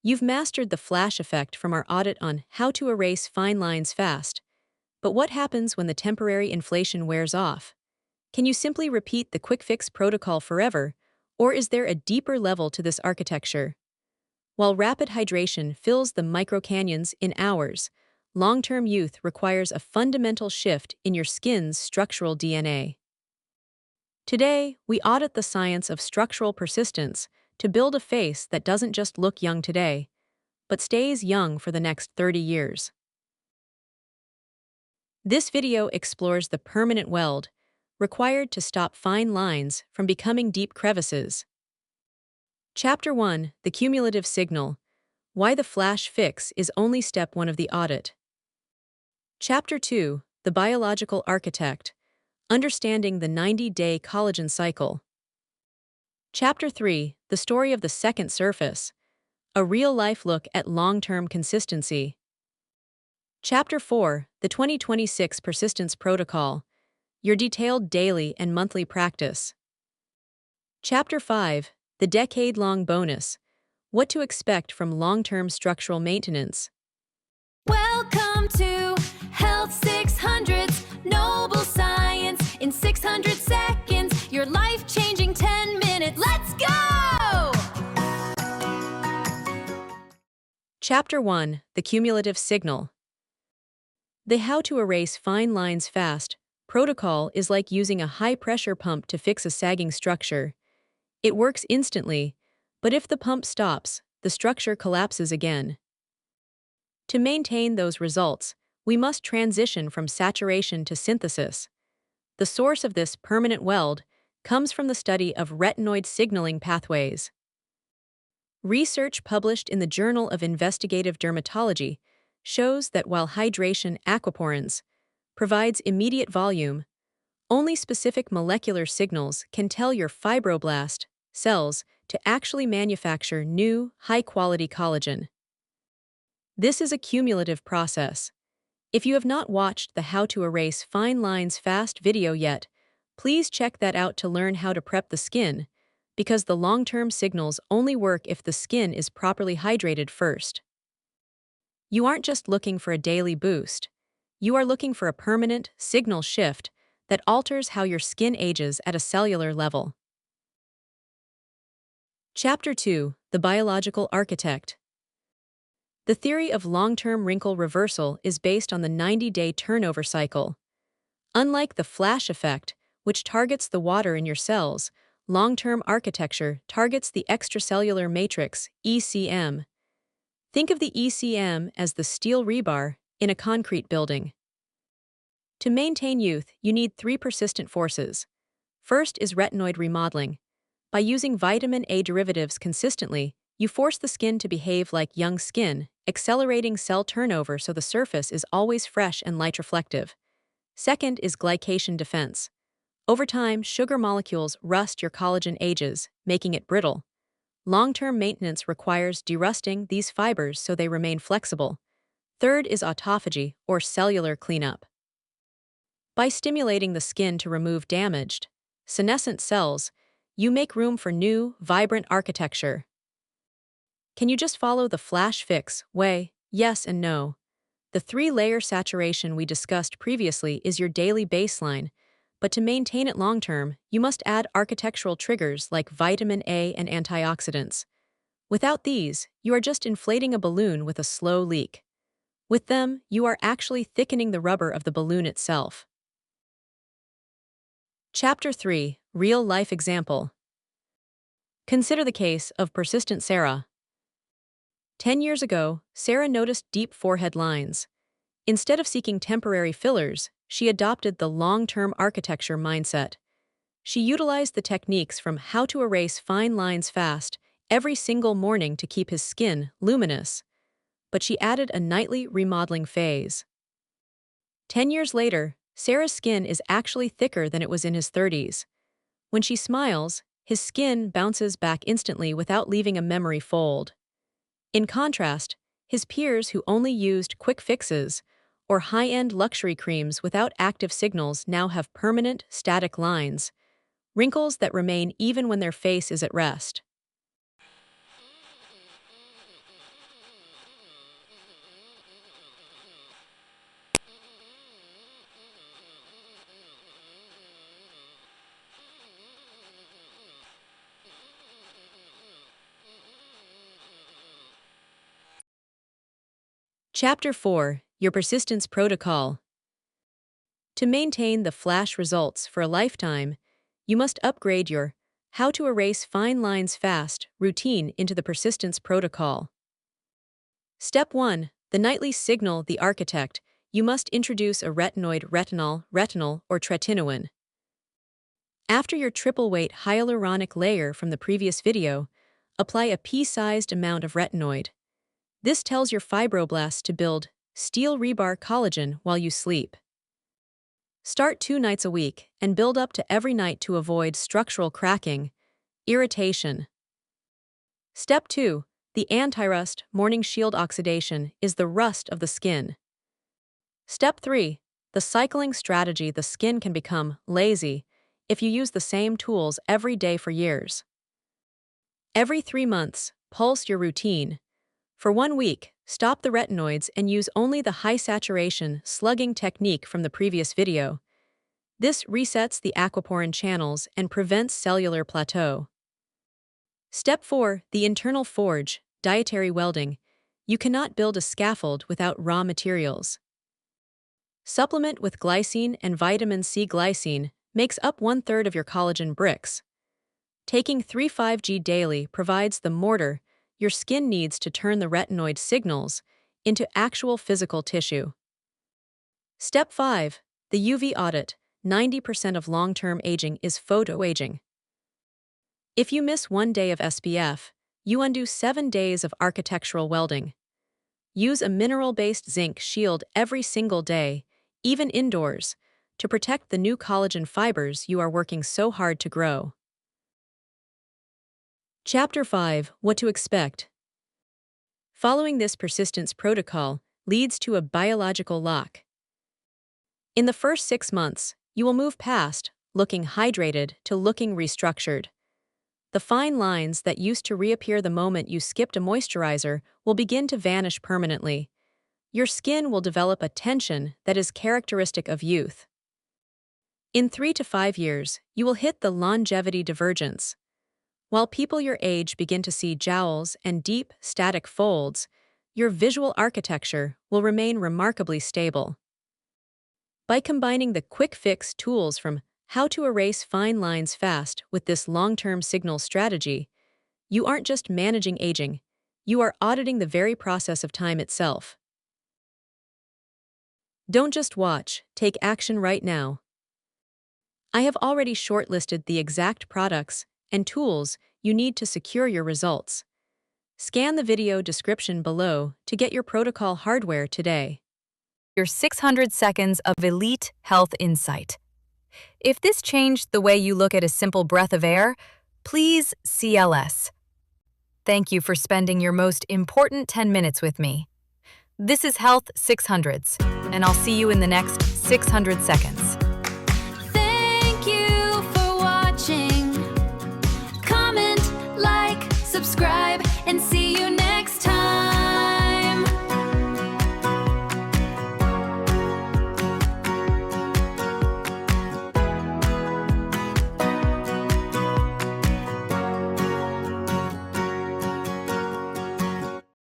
You've mastered the flash effect from our audit on how to erase fine lines fast. But what happens when the temporary inflation wears off? Can you simply repeat the quick fix protocol forever, or is there a deeper level to this architecture? While rapid hydration fills the microcanyons in hours, long-term youth requires a fundamental shift in your skin's structural DNA. Today, we audit the science of structural persistence to build a face that doesn't just look young today, but stays young for the next 30 years. This video explores the permanent weld required to stop fine lines from becoming deep crevices. Chapter 1: The Cumulative Signal. Why the Flash Fix is only step 1 of the audit. Chapter 2: The Biological Architect. Understanding the 90-day collagen cycle. Chapter 3: The Story of the Second Surface. A real-life look at long-term consistency. Chapter 4: The 2026 Persistence Protocol. Your detailed daily and monthly practice. Chapter 5: The Decade-Long Bonus. What to expect from long-term structural maintenance. Welcome to Health 600's Noble Science in 600 seconds. Your life-changing 10 minutes. Let's go! Chapter 1: The Cumulative Signal. The How to Erase Fine Lines Fast protocol is like using a high-pressure pump to fix a sagging structure. It works instantly, but if the pump stops, the structure collapses again. To maintain those results, we must transition from saturation to synthesis. The source of this permanent weld comes from the study of retinoid signaling pathways. Research published in the Journal of Investigative Dermatology shows that while hydration aquaporins provides immediate volume, only specific molecular signals can tell your fibroblast cells to actually manufacture new, high-quality collagen. This is a cumulative process. If you have not watched the How to Erase Fine Lines Fast video yet, please check that out to learn how to prep the skin, because the long-term signals only work if the skin is properly hydrated first. You aren't just looking for a daily boost. You are looking for a permanent signal shift that alters how your skin ages at a cellular level. Chapter 2: The Biological Architect. The theory of long-term wrinkle reversal is based on the 90-day turnover cycle. Unlike the flash effect, which targets the water in your cells, long-term architecture targets the extracellular matrix, ECM. Think of the ECM as the steel rebar in a concrete building. To maintain youth, you need 3 persistent forces. First is retinoid remodeling. By using vitamin A derivatives consistently, you force the skin to behave like young skin, accelerating cell turnover so the surface is always fresh and light-reflective. Second is glycation defense. Over time, sugar molecules rust your collagen ages, making it brittle. Long-term maintenance requires derusting these fibers so they remain flexible. Third is autophagy, or cellular cleanup. By stimulating the skin to remove damaged, senescent cells, you make room for new, vibrant architecture. Can you just follow the flash fix way? Yes and no. The 3-layer saturation we discussed previously is your daily baseline, but to maintain it long-term, you must add architectural triggers like vitamin A and antioxidants. Without these, you are just inflating a balloon with a slow leak. With them, you are actually thickening the rubber of the balloon itself. Chapter 3: Real-Life Example. Consider the case of persistent Sarah. 10 years ago, Sarah noticed deep forehead lines. Instead of seeking temporary fillers, she adopted the long-term architecture mindset. She utilized the techniques from How to Erase Fine Lines Fast every single morning to keep his skin luminous. But she added a nightly remodeling phase. 10 years later, Sarah's skin is actually thicker than it was in his 30s. When she smiles, his skin bounces back instantly without leaving a memory fold. In contrast, his peers who only used quick fixes or high-end luxury creams without active signals now have permanent, static lines, wrinkles that remain even when their face is at rest. Chapter 4, Your Persistence Protocol. To maintain the flash results for a lifetime, you must upgrade your How to Erase Fine Lines Fast routine into the Persistence Protocol. Step 1. The nightly signal the architect. You must introduce a retinoid, retinol, or tretinoin. After your triple-weight hyaluronic layer from the previous video, apply a pea-sized amount of retinoid. This tells your fibroblasts to build steel rebar collagen while you sleep. Start 2 nights a week and build up to every night to avoid structural cracking, irritation. Step 2. The anti-rust morning shield oxidation is the rust of the skin. Step 3. The cycling strategy. The skin can become lazy if you use the same tools every day for years. Every 3 months, pulse your routine. For 1 week, stop the retinoids and use only the high-saturation slugging technique from the previous video. This resets the aquaporin channels and prevents cellular plateau. Step 4. The internal forge, dietary welding. You cannot build a scaffold without raw materials. Supplement with glycine and vitamin C. Glycine makes up 1/3 of your collagen bricks. Taking 3,5G daily provides the mortar your skin needs to turn the retinoid signals into actual physical tissue. Step 5. The UV audit. 90% of long-term aging is photoaging. If you miss 1 day of SPF, you undo 7 days of architectural welding. Use a mineral-based zinc shield every single day, even indoors, to protect the new collagen fibers you are working so hard to grow. Chapter 5. What to expect. Following this persistence protocol leads to a biological lock. In the first 6 months, you will move past looking hydrated to looking restructured. The fine lines that used to reappear the moment you skipped a moisturizer will begin to vanish permanently. Your skin will develop a tension that is characteristic of youth. In 3 to 5 years, you will hit the longevity divergence. While people your age begin to see jowls and deep, static folds, your visual architecture will remain remarkably stable. By combining the quick-fix tools from How to Erase Fine Lines Fast with this long-term signal strategy, you aren't just managing aging, you are auditing the very process of time itself. Don't just watch, take action right now. I have already shortlisted the exact products and tools you need to secure your results. Scan the video description below to get your protocol hardware today. Your 600 seconds of elite health insight. If this changed the way you look at a simple breath of air, please CLS. Thank you for spending your most important 10 minutes with me. This is Health 600s, and I'll see you in the next 600 seconds. Thank you for watching. Comment, like, subscribe, and see you next time.